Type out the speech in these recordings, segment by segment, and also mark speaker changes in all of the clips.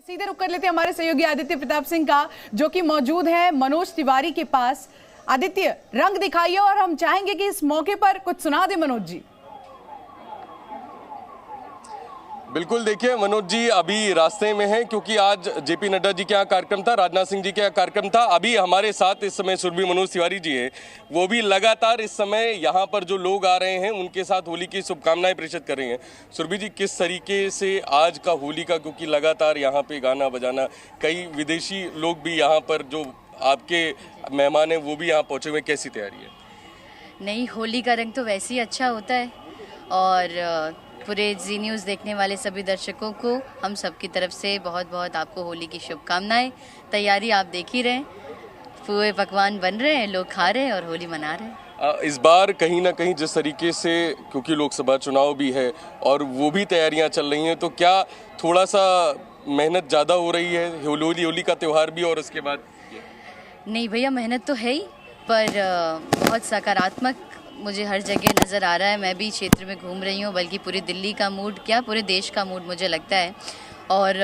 Speaker 1: सीधे रुक कर लेते हैं हमारे सहयोगी आदित्य प्रताप सिंह का, जो कि मौजूद है मनोज तिवारी के पास। आदित्य, रंग दिखाइए और हम चाहेंगे कि इस मौके पर कुछ सुना दे मनोज जी।
Speaker 2: बिल्कुल, देखिए मनोज जी अभी रास्ते में हैं क्योंकि आज जेपी नड्डा जी के यहाँ कार्यक्रम था, राजनाथ सिंह जी के यहाँ कार्यक्रम था। अभी हमारे साथ इस समय सुरभि मनोज तिवारी जी हैं, वो भी लगातार इस समय यहाँ पर जो लोग आ रहे हैं उनके साथ होली की शुभकामनाएं प्रेषित कर रही हैं। सुरभि जी, किस तरीके से आज का होली का, क्योंकि लगातार यहाँ पे गाना बजाना, कई विदेशी लोग भी यहाँ पर जो आपके मेहमान हैं वो भी यहाँ पहुँचे हुए, कैसी तैयारी है?
Speaker 3: नहीं, होली का रंग तो वैसे ही अच्छा होता है और पूरे जी न्यूज़ देखने वाले सभी दर्शकों को हम सबकी तरफ से बहुत बहुत आपको होली की शुभकामनाएं। तैयारी आप देख ही रहे हैं, पूरे पकवान बन रहे हैं, लोग खा रहे हैं और होली मना रहे हैं।
Speaker 2: इस बार कहीं ना कहीं जिस तरीके से, क्योंकि लोकसभा चुनाव भी है और वो भी तैयारियां चल रही हैं, तो क्या थोड़ा सा मेहनत ज़्यादा हो रही है होली का त्यौहार भी और उसके बाद?
Speaker 3: नहीं भैया, मेहनत तो है ही, पर बहुत सकारात्मक मुझे हर जगह नज़र आ रहा है। मैं भी क्षेत्र में घूम रही हूँ, बल्कि पूरी दिल्ली का मूड क्या पूरे देश का मूड मुझे लगता है। और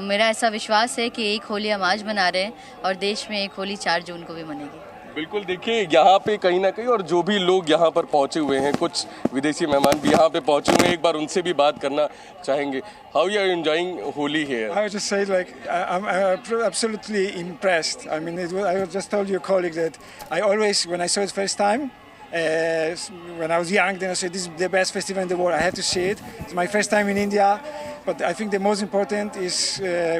Speaker 3: मेरा ऐसा विश्वास है कि एक होली हम आज मना रहे हैं और देश में एक होली 4 जून को भी मनेगी।
Speaker 2: बिल्कुल, देखिए यहाँ पे कहीं ना कहीं, और जो भी लोग यहाँ पर पहुँचे हुए हैं, कुछ विदेशी मेहमान भी यहाँ पे पहुँचे हुए हैं, एक बार उनसे भी बात करना चाहेंगे। How you are enjoying Holi here?
Speaker 4: I would just say, like, I'm absolutely impressed. I mean, I just told your colleague that I always, when I saw it first time, when I was young, then I said this is the best festival in the world. I have to see it. It's my first time in India, but I think the most important is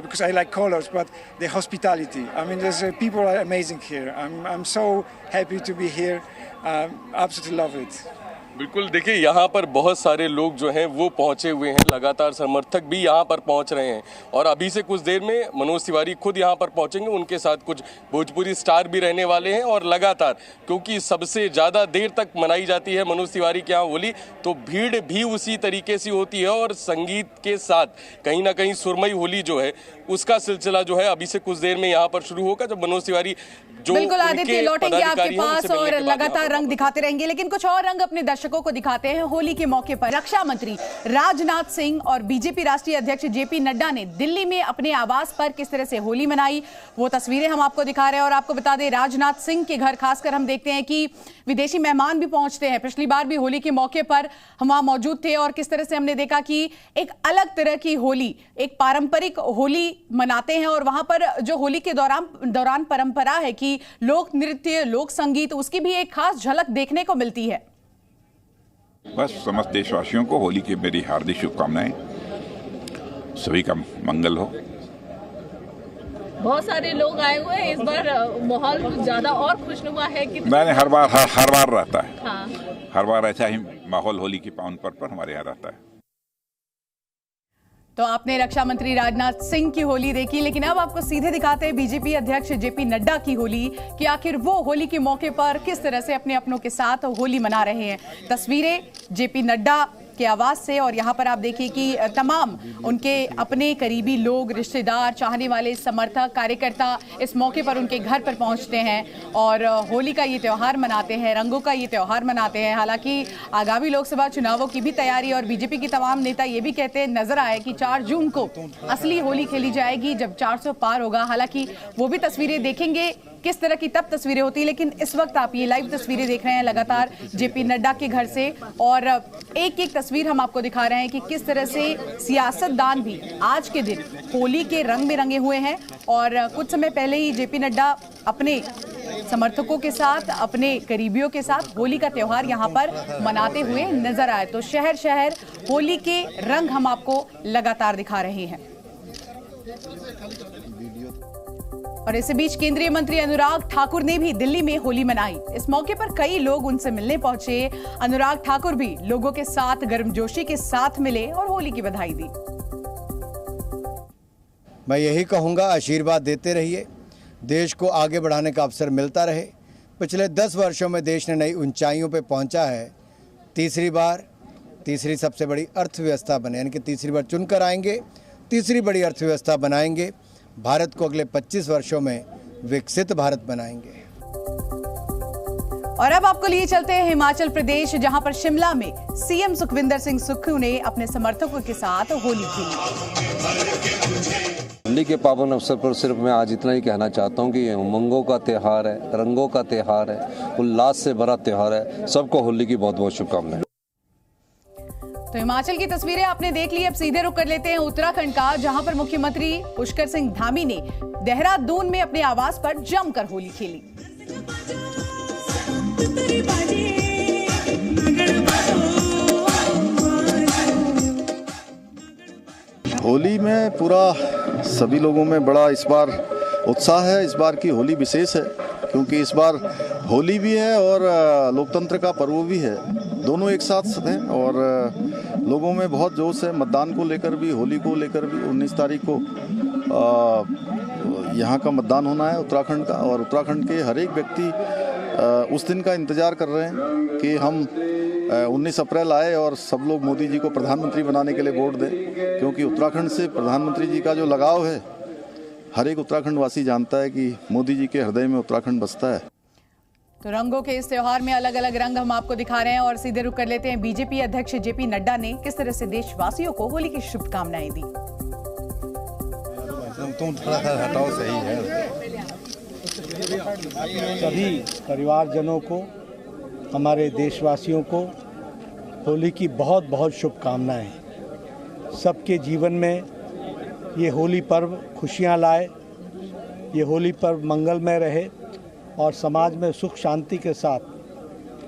Speaker 4: because I like colors, but the hospitality. I mean, people are amazing here. I'm so happy to be here. Absolutely love it.
Speaker 2: बिल्कुल, देखिए यहाँ पर बहुत सारे लोग जो हैं वो पहुँचे हुए हैं, लगातार समर्थक भी यहाँ पर पहुँच रहे हैं और अभी से कुछ देर में मनोज तिवारी खुद यहाँ पर पहुँचेंगे, उनके साथ कुछ भोजपुरी स्टार भी रहने वाले हैं। और लगातार, क्योंकि सबसे ज़्यादा देर तक मनाई जाती है मनोज तिवारी के यहाँ होली, तो भीड़ भी उसी तरीके से होती है और संगीत के साथ कहीं ना कहीं सुरमई होली जो है उसका सिलसिला जो है अभी से कुछ देर में यहाँ पर शुरू होगा, जब मनोज तिवारी जो
Speaker 1: बिल्कुल आदित्य लौटेंगे आपके पास और लगातार रंग दिखाते रहेंगे। लेकिन कुछ और रंग अपने दर्शकों को दिखाते हैं। होली के मौके पर रक्षा मंत्री राजनाथ सिंह और बीजेपी राष्ट्रीय अध्यक्ष जेपी नड्डा ने दिल्ली में अपने आवास पर किस तरह से होली मनाई, वो तस्वीरें हम आपको दिखा रहे हैं। और आपको बता दें, राजनाथ सिंह के घर खासकर हम देखते हैं कि विदेशी मेहमान भी पहुंचते हैं। पिछली बार भी होली के मौके पर हम वहां मौजूद थे और किस तरह से हमने देखा कि एक अलग तरह की होली, एक पारंपरिक होली मनाते हैं। और वहां पर जो होली के दौरान परंपरा है कि लोक नृत्य, लोक संगीत, उसकी भी एक खास झलक देखने को मिलती है।
Speaker 5: बस समस्त देशवासियों को होली की मेरी हार्दिक शुभकामनाएं, सभी का मंगल हो।
Speaker 6: बहुत सारे लोग आए हुए हैं, इस बार माहौल कुछ ज्यादा और खुशनुमा है कि
Speaker 5: मैंने हर बार रहता है।
Speaker 6: हाँ।
Speaker 5: हर बार ऐसा ही माहौल होली की पावन पर्व पर हमारे यहाँ रहता है।
Speaker 1: तो आपने रक्षा मंत्री राजनाथ सिंह की होली देखी, लेकिन अब आपको सीधे दिखाते हैं बीजेपी अध्यक्ष जेपी नड्डा की होली, कि आखिर वो होली के मौके पर किस तरह से अपने अपनों के साथ होली मना रहे हैं। तस्वीरें जेपी नड्डा के आवास से, और यहाँ पर आप देखिए कि तमाम उनके अपने करीबी लोग, रिश्तेदार, चाहने वाले, समर्थक, कार्यकर्ता इस मौके पर उनके घर पर पहुँचते हैं और होली का ये त्यौहार मनाते हैं, रंगों का ये त्यौहार मनाते हैं। हालांकि आगामी लोकसभा चुनावों की भी तैयारी, और बीजेपी के तमाम नेता ये भी कहते नजर आए कि 4 जून को असली होली खेली जाएगी जब 400 पार होगा। हालांकि वो भी तस्वीरें देखेंगे किस तरह की तब तस्वीरें होती, लेकिन इस वक्त आप ये लाइव तस्वीरें देख रहे हैं लगातार जेपी नड्डा के घर से, और एक एक तस्वीर हम आपको दिखा रहे हैं कि किस तरह से सियासतदान भी आज के दिन होली के रंग में रंगे हुए हैं। और कुछ समय पहले ही जेपी नड्डा अपने समर्थकों के साथ, अपने करीबियों के साथ होली का त्यौहार यहाँ पर मनाते हुए नजर आए। तो शहर शहर होली के रंग हम आपको लगातार दिखा रहे हैं। और इसी बीच केंद्रीय मंत्री अनुराग ठाकुर ने भी दिल्ली में होली मनाई। इस मौके पर कई लोग उनसे मिलने पहुंचे। अनुराग ठाकुर भी लोगों के साथ गर्मजोशी के साथ मिले और होली की बधाई दी।
Speaker 7: मैं यही कहूंगा, आशीर्वाद देते रहिए, देश को आगे बढ़ाने का अवसर मिलता रहे। पिछले 10 वर्षों में देश ने नई ऊंचाइयों पर पहुंचा है। तीसरी सबसे बड़ी अर्थव्यवस्था बने, यानी कि तीसरी बार चुनकर आएंगे, तीसरी बड़ी अर्थव्यवस्था बनाएंगे। भारत को अगले 25 वर्षों में विकसित भारत बनाएंगे।
Speaker 1: और अब आपको लिए चलते हैं हिमाचल प्रदेश, जहां पर शिमला में सीएम सुखविंदर सिंह सुक्खू ने अपने समर्थकों के साथ होली खेली।
Speaker 8: होली के पावन अवसर पर सिर्फ मैं आज इतना ही कहना चाहता हूँ कि ये उमंगों का त्यौहार है, रंगों का त्यौहार है, उल्लास से भरा त्यौहार है। सबको होली की बहुत बहुत शुभकामनाएं।
Speaker 1: तो हिमाचल की तस्वीरें आपने देख ली। अब सीधे रुख कर लेते हैं उत्तराखंड का, जहां पर मुख्यमंत्री पुष्कर सिंह धामी ने देहरादून में अपने आवास पर जमकर होली खेली।
Speaker 9: होली में पूरा सभी लोगों में बड़ा इस बार उत्साह है। इस बार की होली विशेष है क्योंकि इस बार होली भी है और लोकतंत्र का पर्व भी है, दोनों एक साथ हैं और लोगों में बहुत जोश है। मतदान को लेकर भी, होली को लेकर भी। 19 तारीख को यहाँ का मतदान होना है उत्तराखंड का, और उत्तराखंड के हर एक व्यक्ति उस दिन का इंतज़ार कर रहे हैं कि हम 19 अप्रैल आए और सब लोग मोदी जी को प्रधानमंत्री बनाने के लिए वोट दें, क्योंकि उत्तराखंड से प्रधानमंत्री जी का जो लगाव है हर एक उत्तराखंड वासी जानता है कि मोदी जी के हृदय में उत्तराखंड बसता है।
Speaker 1: तो रंगों के इस त्योहार में अलग अलग रंग हम आपको दिखा रहे हैं और सीधे रुख कर लेते हैं। बीजेपी अध्यक्ष जेपी नड्डा ने किस तरह से देशवासियों को होली की शुभकामनाएं दी।
Speaker 10: हटाओ, सही है। सभी परिवारजनों को, हमारे देशवासियों को होली की बहुत बहुत शुभकामनाएं। सबके जीवन में ये होली पर्व खुशियां लाए, ये होली पर्व मंगलमय रहे और समाज में सुख शांति के साथ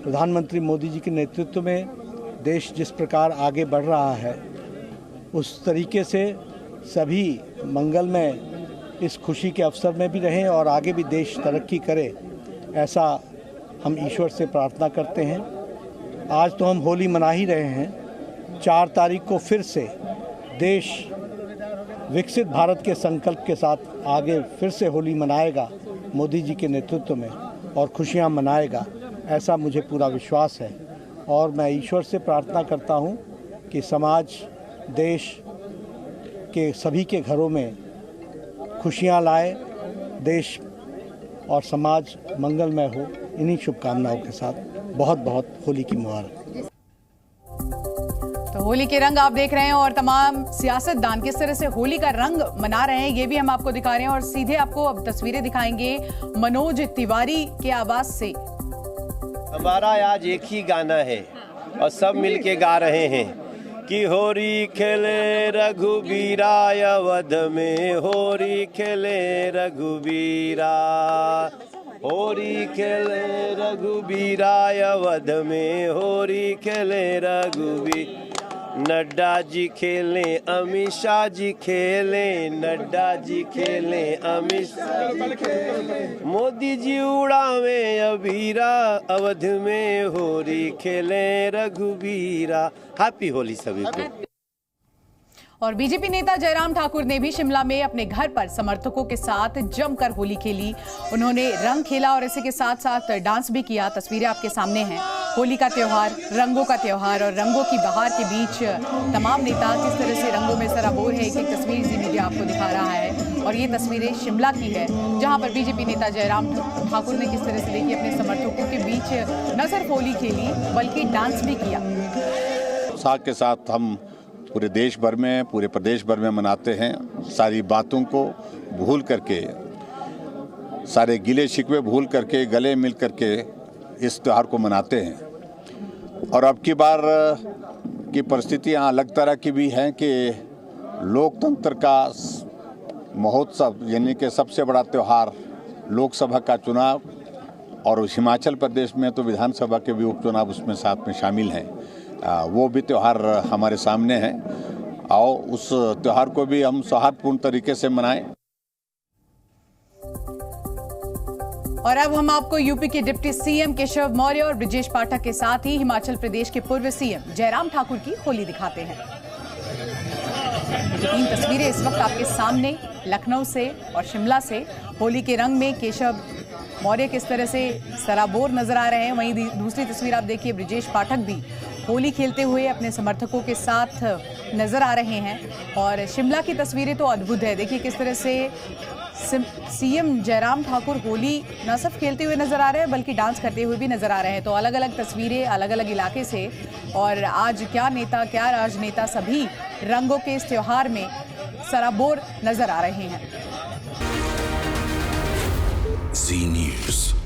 Speaker 10: प्रधानमंत्री मोदी जी के नेतृत्व में देश जिस प्रकार आगे बढ़ रहा है उस तरीके से सभी मंगलमय इस खुशी के अवसर में भी रहें और आगे भी देश तरक्की करे, ऐसा हम ईश्वर से प्रार्थना करते हैं। आज तो हम होली मना ही रहे हैं, 4 तारीख को फिर से देश विकसित भारत के संकल्प के साथ आगे फिर से होली मनाएगा मोदी जी के नेतृत्व में और खुशियां मनाएगा, ऐसा मुझे पूरा विश्वास है। और मैं ईश्वर से प्रार्थना करता हूं कि समाज, देश के सभी के घरों में खुशियां लाए, देश और समाज मंगलमय हो। इन्हीं शुभकामनाओं के साथ बहुत बहुत होली की मुबारक।
Speaker 1: तो होली के रंग आप देख रहे हैं और तमाम सियासतदान किस तरह से होली का रंग मना रहे हैं ये भी हम आपको दिखा रहे हैं। और सीधे आपको अब तस्वीरें दिखाएंगे मनोज तिवारी के आवास से।
Speaker 11: हमारा आज एक ही गाना है और सब मिलके गा रहे हैं कि होली खेले रघुबीरा अवध में, होली खेले रघुबीरा, होली खेले रघुबीरा अवध में, होली खेले रघुबीर। नड्डा जी खेले, अमित शाह जी खेले, नड्डा जी खेले, अमित शाह जी खेले, मोदी जी उड़ावे अबीरा, अवध में होली खेले रघुबीरा। हैप्पी होली सभी को।
Speaker 1: और बीजेपी नेता जयराम ठाकुर ने भी शिमला में अपने घर पर समर्थकों के साथ जमकर होली खेली। उन्होंने रंग खेला और इसी के साथ साथ डांस भी किया। तस्वीरें आपके सामने हैं। होली का त्योहार, रंगों का त्योहार और रंगों की बहार के बीच तमाम नेता किस तरह से रंगों में सराबोर है। एक एक तस्वीर जी मीडिया आपको दिखा रहा है और ये तस्वीरें शिमला की है, जहां पर बीजेपी नेता जयराम ठाकुर ने किस तरह से देखिए अपने समर्थकों के बीच न सिर्फ होली खेली बल्कि डांस भी किया।
Speaker 5: उत्साह के साथ हम पूरे देश भर में, पूरे प्रदेश भर में मनाते हैं। सारी बातों को भूल करके, सारे गिले शिकवे भूल करके, गले मिल करके इस त्यौहार को मनाते हैं। और अब की बार की परिस्थितियाँ अलग तरह की भी हैं कि लोकतंत्र का महोत्सव यानी कि सबसे बड़ा त्यौहार लोकसभा का चुनाव, और हिमाचल प्रदेश में तो विधानसभा के भी उपचुनाव उसमें साथ में शामिल हैं। वो भी त्यौहार हमारे सामने है। आओ उस त्यौहार को भी हम सौहार्दपूर्ण तरीके से मनाएं।
Speaker 1: और अब हम आपको यूपी के डिप्टी सीएम केशव मौर्य और ब्रजेश पाठक के साथ ही हिमाचल प्रदेश के पूर्व सीएम जयराम ठाकुर की होली दिखाते हैं। 3 तस्वीरें इस वक्त आपके सामने लखनऊ से और शिमला से। होली के रंग में केशव मौर्य किस तरह से सराबोर नजर आ रहे हैं। वहीं दूसरी तस्वीर आप देखिए, ब्रजेश पाठक भी होली खेलते हुए अपने समर्थकों के साथ नजर आ रहे हैं। और शिमला की तस्वीरें तो अद्भुत है। देखिए किस तरह से सीएम जयराम ठाकुर होली न सिर्फ खेलते हुए नजर आ रहे हैं बल्कि डांस करते हुए भी नजर आ रहे हैं। तो अलग अलग तस्वीरें अलग अलग इलाके से। और आज क्या नेता, क्या राजनेता, सभी रंगों के इस त्योहार में सराबोर नजर आ रहे हैं।
Speaker 12: जी न्यूज़।